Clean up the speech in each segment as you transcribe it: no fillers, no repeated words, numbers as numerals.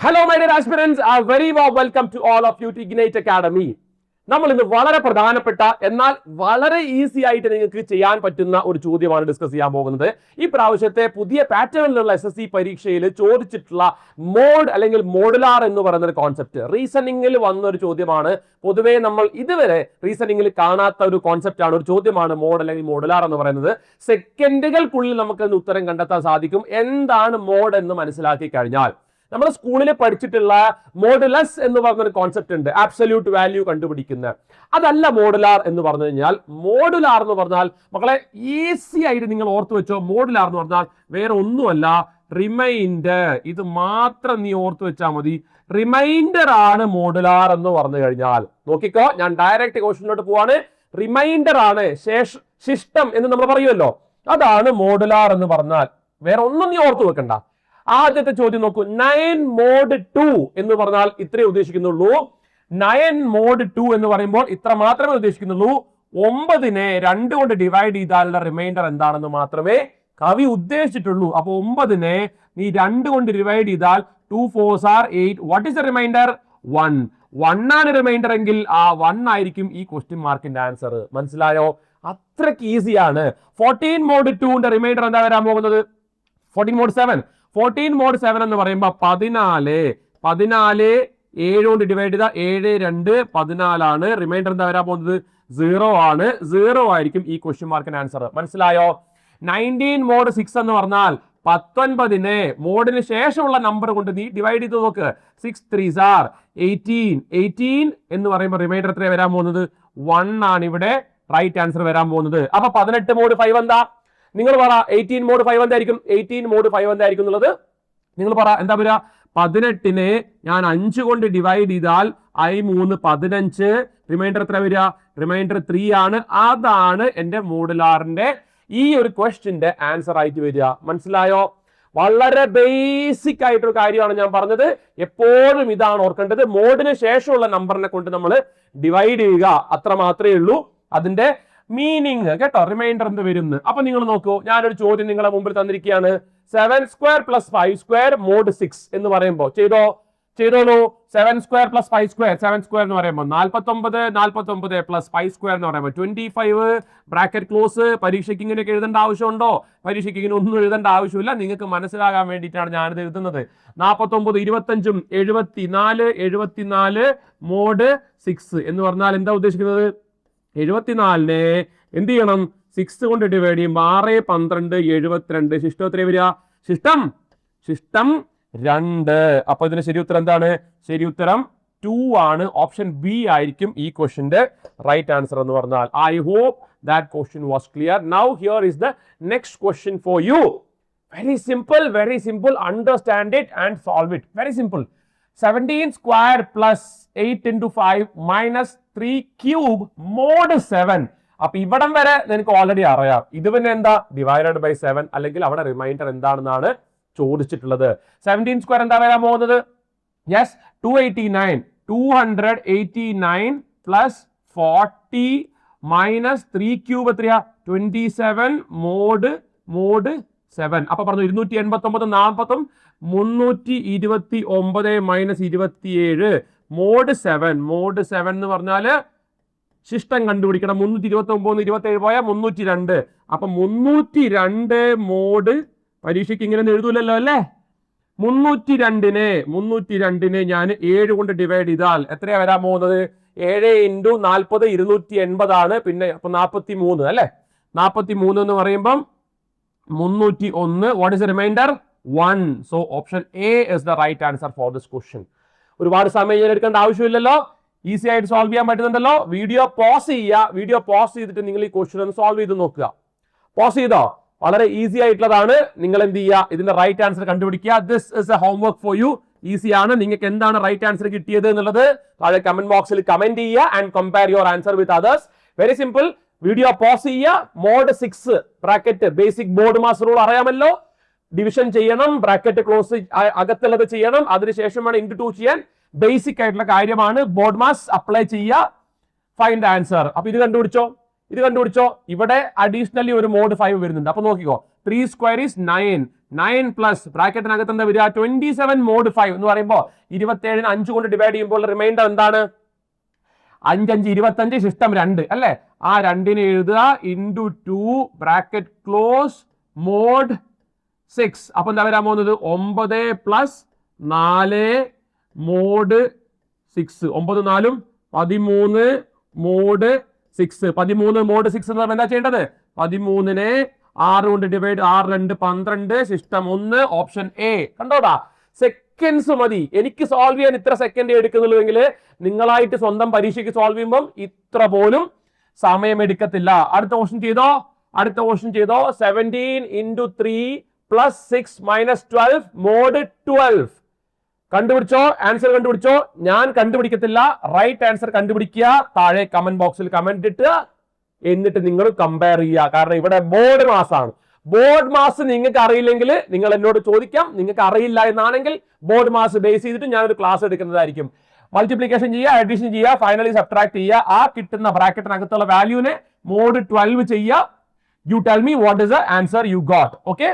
Hello, my dear aspirants. A very warm welcome to all of you to Ignite Academy. നമ്മൾ ഇന്ന് വളരെ പ്രധാനപ്പെട്ട എന്നാൽ വളരെ ഈസി ആയിട്ട് നിങ്ങൾക്ക് ചെയ്യാൻ പറ്റുന്ന ഒരു ചോദ്യമാണ് ഡിസ്കസ് ചെയ്യാൻ പോകുന്നത്. ഈ പ്രാവശ്യത്തെ പുതിയ പാറ്റേണിലുള്ള SSC പരീക്ഷയിൽ ചോദിച്ചിട്ടുള്ള മോഡ് അല്ലെങ്കിൽ മോഡുലാർ എന്ന് പറയുന്ന ഒരു കോൺസെപ്റ്റ് റീസണിംഗിൽ വന്ന ഒരു ചോദ്യമാണ്. പൊതുവേ നമ്മൾ ഇതുവരെ റീസണിംഗിൽ കാണാത്ത ഒരു കോൺസെപ്റ്റ് ആണ്, ഒരു ചോദ്യമാണ് മോഡ് അല്ലെങ്കിൽ മോഡുലാർ എന്ന് പറയുന്നത്. സെക്കൻഡുകൾക്കുള്ളിൽ നമുക്ക് അതിന് ഉത്തരം കണ്ടെത്താൻ സാധിക്കും. എന്താണ് മോഡ് എന്ന് മനസ്സിലാക്കി കഴിഞ്ഞാൽ നമ്മുടെ സ്കൂളിൽ പഠിച്ചിട്ടുള്ള മോഡുലസ് എന്ന് പറഞ്ഞൊരു കോൺസെപ്റ്റ് ഉണ്ട്, ആബ്സല്യൂട്ട് വാല്യൂ കണ്ടുപിടിക്കുന്ന. അതല്ല മോഡുലാർ എന്ന് പറഞ്ഞു കഴിഞ്ഞാൽ. മോഡുലാർ എന്ന് പറഞ്ഞാൽ മക്കളെ ഈസി ആയിട്ട് നിങ്ങൾ ഓർത്തു വെച്ചോ. മോഡുലാർ എന്ന് പറഞ്ഞാൽ വേറെ ഒന്നുമല്ല, റിമൈൻഡർ. ഇത് മാത്രം നീ ഓർത്തു വെച്ചാൽ മതി. റിമൈൻഡർ ആണ് മോഡുലാർ എന്ന് പറഞ്ഞു കഴിഞ്ഞാൽ. നോക്കിക്കോ, ഞാൻ ഡയറക്റ്റ് ക്വസ്റ്റ്യനിലോട്ട് പോവാണ്. റിമൈൻഡർ ആണ്, ശിഷ്ടം എന്ന് നമ്മൾ പറയുമല്ലോ, അതാണ് മോഡുലാർ എന്ന് പറഞ്ഞാൽ. വേറെ ഒന്നും നീ ഓർത്തു വെക്കണ്ട. ആദ്യത്തെ ചോദ്യം നോക്കൂ. 9 mod 2 എന്ന് പറഞ്ഞാൽ ഇത്രേ ഉദ്ദേശിക്കുന്നുള്ളൂ. 9 mod 2 എന്ന് പറയുമ്പോൾ ഇത്ര മാത്രമേ ഉദ്ദേശിക്കുന്നുള്ളൂ. 9നെ 2 കൊണ്ട് ഡിവൈഡ് ചെയ്താലുള്ള റിമൈൻഡർ എന്താണെന്ന് മാത്രമേ കവി ഉദ്ദേശിച്ചിട്ടുള്ളൂ. അപ്പൊ 9നെ നീ 2 കൊണ്ട് ഡിവൈഡ് ചെയ്താൽ 2 4s are 8. What is the remainder? 1. 1 ആണ് റിമൈൻഡർ എങ്കിൽ ആ 1 ആയിരിക്കും ഈ ക്വസ്റ്റ്യൻ മാർക്കിന്റെ ആൻസർ. മനസ്സിലായോ? അത്രയ്ക്ക് ഈസിയാണ്. 14 mod 2ന്റെ റിമൈൻഡർ എന്താ വരാൻ പോകുന്നത്? 14 mod 7. 14 mod 7 എന്ന് പറയുമ്പോൾ 14 7 കൊണ്ട് ഡിവൈഡ് ചെയ്താൽ 7 2 14 ആണ്. റിമൈൻഡർ എന്താ വരാൻ പോകുന്നത്? 0 ആണ്. 0 ആയിരിക്കും ഈ ക്വസ്റ്റ്യൻ മാർക്കിന് ആൻസർ. മനസ്സിലായോ? 19 mod 6 എന്ന് പറഞ്ഞാൽ 19നെ മോഡിന് ശേഷമുള്ള നമ്പർ കൊണ്ട് നീ ഡിവൈഡ് ചെയ്ത് നോക്ക്. 6 3s are 18. 18 എന്ന് പറയുമ്പോൾ റിമൈൻഡർ എത്ര വരാൻ പോകുന്നത്? 1 ആണ് ഇവിടെ റൈറ്റ് ആൻസർ വരാൻ പോകുന്നത്. അപ്പൊ 18 mod 5 എന്താ? നിങ്ങൾ പറ. 18 mod 5 എന്തായിരിക്കും? 18 mod 5 എന്തായിരിക്കും എന്നുള്ളത് നിങ്ങൾ പറ. എന്താ വരിക? 18നെ ഞാൻ 5 കൊണ്ട് ഡിവൈഡ് ചെയ്താൽ 3 15. റിമൈൻഡർ എത്ര വരിക? റിമൈൻഡർ 3 ആണ്. അതാണ് എന്റെ മോഡുലാറിന്റെ ഈ ഒരു ക്വസ്റ്റ്യന്റെ ആൻസർ ആയിട്ട് വരിക. മനസ്സിലായോ? വളരെ ബേസിക് ആയിട്ടൊരു കാര്യമാണ് ഞാൻ പറഞ്ഞത്. എപ്പോഴും ഇതാണ് ഓർക്കേണ്ടത്. മോഡിന് ശേഷമുള്ള നമ്പറിനെ കൊണ്ട് നമ്മൾ ഡിവൈഡ് ചെയ്യുക, അത്ര മാത്രമേ ഉള്ളൂ അതിന്റെ മീനിങ് കേട്ടോ. റിമൈൻഡർ എന്ത് വരും? അപ്പൊ നിങ്ങൾ നോക്കൂ, ഞാനൊരു ചോദ്യം നിങ്ങളെ മുമ്പിൽ തന്നിരിക്കുകയാണ്. 7 square plus 5 square mod 6 എന്ന് പറയുമ്പോൾ ചെയ്തോളൂ. 7 square plus 5 square. 7 square എന്ന് പറയുമ്പോൾ 49. 49 plus 5 square എന്ന് പറയുമ്പോൾ 25. Bracket close. പരീക്ഷയ്ക്ക് ഇങ്ങനെയൊക്കെ എഴുതേണ്ട ആവശ്യമുണ്ടോ? പരീക്ഷയ്ക്ക് ഇങ്ങനെ ഒന്നും എഴുതേണ്ട ആവശ്യമില്ല. നിങ്ങൾക്ക് മനസ്സിലാകാൻ വേണ്ടിയിട്ടാണ് ഞാനിത് എഴുതുന്നത്. 49 25 74 mod 6 എന്ന് പറഞ്ഞാൽ എന്താ ഉദ്ദേശിക്കുന്നത്? 74നെ എന്ത് ചെയ്യണം? 6 കൊണ്ട് ഡിവൈഡ് ചെയ്യുമ്പോൾ 6 12 72. ശിഷ്ടം എത്ര വരിക? ശിഷ്ടം 2. അപ്പൊ ഇതിന് ശരി ഉത്തരം എന്താണ്? ശരി ഉത്തരം 2 ആണ്. ഓപ്ഷൻ ബി ആയിരിക്കും ഈ ക്വസ്റ്റ്യന്റെ റൈറ്റ് ആൻസർ എന്ന് പറഞ്ഞാൽ. I hope that question was clear. Now here is the next question for you. Very simple. Understand it and solve it. Very simple. 17 square plus 8 into 5 minus 3 cube mod 7. അപ്പൊ ഇവിടം വരെ നിനക്ക് already അറിയാം. ഇത് പിന്നെ എന്താ? ഡിവൈഡഡ് ബൈ 7 അല്ലെങ്കിൽ അവിടെ റിമൈൻഡർ എന്താണെന്നാണ് ചോദിച്ചിട്ടുള്ളത്. 17 സ്ക്വയർ എന്താ വരാൻ പോകുന്നത്? യെസ്, 289 പ്ലസ് 40 മൈനസ് 3 ക്യൂബ് എത്രയാ? 27 മോഡ് 7. അപ്പൊ പറഞ്ഞു 289 40 329 മൈനസ് 27 മോഡ് 7 എന്ന് പറഞ്ഞാല് ശിഷ്ടം കണ്ടുപിടിക്കണം. 329 27 പോയാൽ 302. അപ്പൊ 302 മോഡ് പരീക്ഷയ്ക്ക് ഇങ്ങനെ എഴുതൂലല്ലോ അല്ലേ? 302നെ ഞാൻ 7 കൊണ്ട് ഡിവൈഡ് ചെയ്താൽ എത്രയാ വരാൻ പോകുന്നത്? 7 × 40 280 ആണ്. പിന്നെ അപ്പൊ 43 അല്ലെ? 43 എന്ന് പറയുമ്പം 301. What is the remainder? 1. So option A is the right answer for this question. ഒരുപാട് സമയം ഞാൻ എടുക്കേണ്ട ആവശ്യമില്ലല്ലോ. ഈസി ആയിട്ട് സോൾവ് ചെയ്യാൻ പറ്റുന്നുണ്ടല്ലോ. വീഡിയോ പോസ് ചെയ്യുക. വീഡിയോ പോസ് ചെയ്തിട്ട് നിങ്ങൾ ഈ ക്വസ്റ്റ്യൻ ഒന്ന് സോൾവ് ചെയ്ത് നോക്കുക. പോസ് ചെയ്തോ? വളരെ ഈസി ആയിട്ടുള്ളതാണ്. നിങ്ങൾ എന്ത് ചെയ്യുക? ഇതിന്റെ റൈറ്റ് ആൻസർ കണ്ടുപിടിക്കുക. This is A homework for you. Easy ആണ്. നിങ്ങൾക്ക് എന്താണ് റൈറ്റ് ആൻസർ കിട്ടിയത് എന്നുള്ളത് താഴെ കമന്റ് ബോക്സിൽ കമന്റ് ചെയ്യുക and compare your answer with others. Very simple. Video pause ചെയ്യുക. Mode 6 bracket basic BODMAS rule അറിയാമല്ലോ. ഡിവിഷൻ ചെയ്യണം, ബ്രാക്കറ്റ് ക്ലോസ് അകത്തുള്ളത് ചെയ്യണം, അതിനുശേഷം വേണം ഇൻറ്റു 2 ചെയ്യാൻ. ബേസിക് ആയിട്ടുള്ള കാര്യമാണ്. ബോർഡ് മാസ് അപ്ലൈ ചെയ്യുക. Find answer. അപ്പൊ ഇത് കണ്ടുപിടിച്ചോ. ഇവിടെ അഡീഷണലി ഒരു മോഡ് 5 വരുന്നുണ്ട്. അപ്പൊ നോക്കിക്കോ. 3 square is 9. 9 പ്ലസ് ബ്രാക്കറ്റിനകത്ത് എന്താ വരിക 27 മോഡ് 5 എന്ന് പറയുമ്പോൾ 27 5 കൊണ്ട് ഡിവൈഡ് ചെയ്യുമ്പോൾ റിമൈൻഡർ എന്താണ് 5 5 25 ശിഷ്ടം 2 അല്ലേ ആ 2 എഴുതുക ഇൻറ്റു 2 ബ്രാക്കറ്റ് ക്ലോസ് മോഡ് 6 അപ്പൊ എന്താ വരാൻ പോകുന്നത് 9 പ്ലസ് 4 മോഡ് 6 9 4 13 മോഡ് 6 13 മോഡ് 6 എന്ന് പറഞ്ഞാൽ എന്താ ചെയ്യേണ്ടത് 13നെ 6 കൊണ്ട് ഡിവൈഡ് 6 2 12 ശിഷ്ടം 1 ഓപ്ഷൻ എ കണ്ടോടാ സെക്കൻഡ്സ് മതി എനിക്ക് സോൾവ് ചെയ്യാൻ ഇത്ര സെക്കൻഡ് എടുക്കുന്നുള്ളൂവെങ്കിൽ നിങ്ങളായിട്ട് സ്വന്തം പരീക്ഷയ്ക്ക് സോൾവ് ചെയ്യുമ്പോൾ ഇത്ര പോലും സമയം എടുക്കത്തില്ല അടുത്ത ക്വസ്റ്റ്യൻ ചെയ്തോ 17 ഇൻറ്റു 3 പ്ലസ് 6 മൈനസ് 12 മോഡ് 12 കണ്ടുപിടിച്ചോ ആൻസർ കണ്ടുപിടിച്ചോ ഞാൻ കണ്ടുപിടിക്കത്തില്ല റൈറ്റ് ആൻസർ കണ്ടുപിടിക്കുക താഴെ കമന്റ് ബോക്സിൽ കമന്റ് ഇട്ട് എന്നിട്ട് നിങ്ങൾ കമ്പയർ ചെയ്യുക കാരണം ഇവിടെ ബോർഡ് മാസ് ആണ് ബോർഡ് മാസ് നിങ്ങൾക്ക് അറിയില്ലെങ്കിൽ നിങ്ങൾ എന്നോട് ചോദിക്കാം നിങ്ങൾക്ക് അറിയില്ല എന്നാണെങ്കിൽ ബോർഡ് മാസ് ബേസ് ചെയ്തിട്ട് ഞാനൊരു ക്ലാസ് എടുക്കുന്നതായിരിക്കും മൾട്ടിപ്ലിക്കേഷൻ ചെയ്യുക അഡീഷൻ ചെയ്യുക ഫൈനലി സബ്ട്രാക്ട് ചെയ്യുക ആ കിട്ടുന്ന ബ്രാക്കറ്റിനകത്തുള്ള വാല്യൂനെ മോഡ് 12 ചെയ്യുക you tell me what is the answer you got okay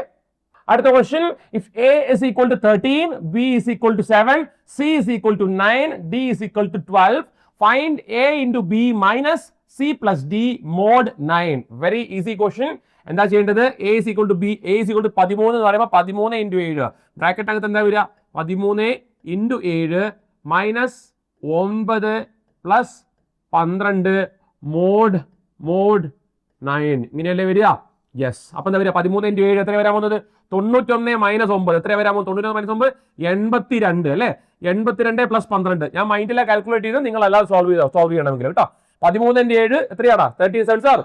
അടുത്ത question if A is equal to 13 B is equal to 7 C is equal to 9 D is equal to 12 find A into B minus C plus D mod 9 very easy question എന്താ ചെയ്യേണ്ടത് A is equal to B A is equal to 13 എന്ന് പറയുമ്പോൾ 13 into 7 ബ്രാക്കറ്റിനകത്ത് എന്താ വരിക 13 into 7 minus 9 plus 12 mode 9 ഇങ്ങനെയല്ലേ വരിക yes അപ്പൊ എന്താ വരിക 13 ഇൻറ്റു 7 എത്ര വരാൻ പോകുന്നത് 91 മൈനസ് 9 എത്ര വരാൻ പോകുന്നത് 91 മൈനസ് 9 82 അല്ലേ 82 പ്ലസ് 12 ഞാൻ മൈൻഡിലെ കാൽക്കുലേറ്റ് ചെയ്ത് നിങ്ങൾ എല്ലാം സോൾവ് ചെയ്യണമെങ്കിൽ കേട്ടോ 13 into 7 എത്രയാടാ 37 sir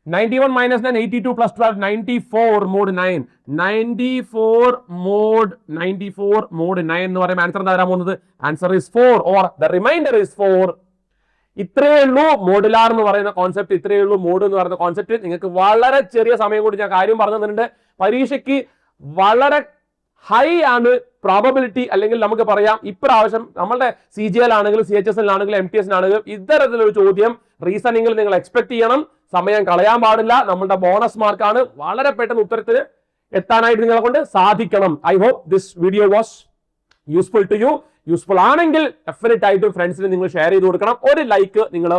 91 minus 9 82 plus 12 94 mode 9 94 mode 9 എന്ന് പറയുമ്പോൾ ആൻസർ എന്താ വരാൻ പോകുന്നത് answer is 4 or the remainder is 4 ഇത്രയേ ഉള്ളൂ മോഡുലാർ എന്ന് പറയുന്ന കോൺസെപ്റ്റ് ഇത്രയേ ഉള്ളൂ മോഡ് എന്ന് പറയുന്ന കോൺസെപ്റ്റ് നിങ്ങൾക്ക് വളരെ ചെറിയ സമയം കൊണ്ട് ഞാൻ കാര്യം പറഞ്ഞു തന്നിട്ടുണ്ട് പരീക്ഷയ്ക്ക് വളരെ ഹൈ ആണ് പ്രോബബിലിറ്റി അല്ലെങ്കിൽ നമുക്ക് പറയാം ഇപ്രാവശ്യം നമ്മളുടെ CGL ആണെങ്കിലും CHSL ആണെങ്കിലും MTS ആണെങ്കിലും ഇത്തരത്തിലൊരു ചോദ്യം റീസണിംഗിൽ നിങ്ങൾ എക്സ്പെക്ട് ചെയ്യണം സമയം കളയാൻ പാടില്ല നമ്മളുടെ ബോണസ് മാർക്കാണ് വളരെ പെട്ടെന്ന് ഉത്തരത്തിന് എത്താനായിട്ട് നിങ്ങളെ കൊണ്ട് സാധിക്കണം I hope this video was useful to you useful ആണെങ്കിൽ ഡെഫിനറ്റ് ആയിട്ടും ഫ്രണ്ട്സിന് നിങ്ങൾ ഷെയർ ചെയ്ത് കൊടുക്കണം ഒരു ലൈക്ക് നിങ്ങൾ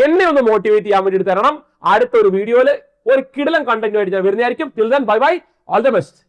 എന്നെ ഒന്ന് മോട്ടിവേറ്റ് ചെയ്യാൻ വേണ്ടി തരണം അടുത്തൊരു വീഡിയോയിൽ ഒരു കിടിലൻ കണ്ടന്റ് ആയിട്ട് ഞാൻ വരുന്നതായിരിക്കും till then bye bye all the best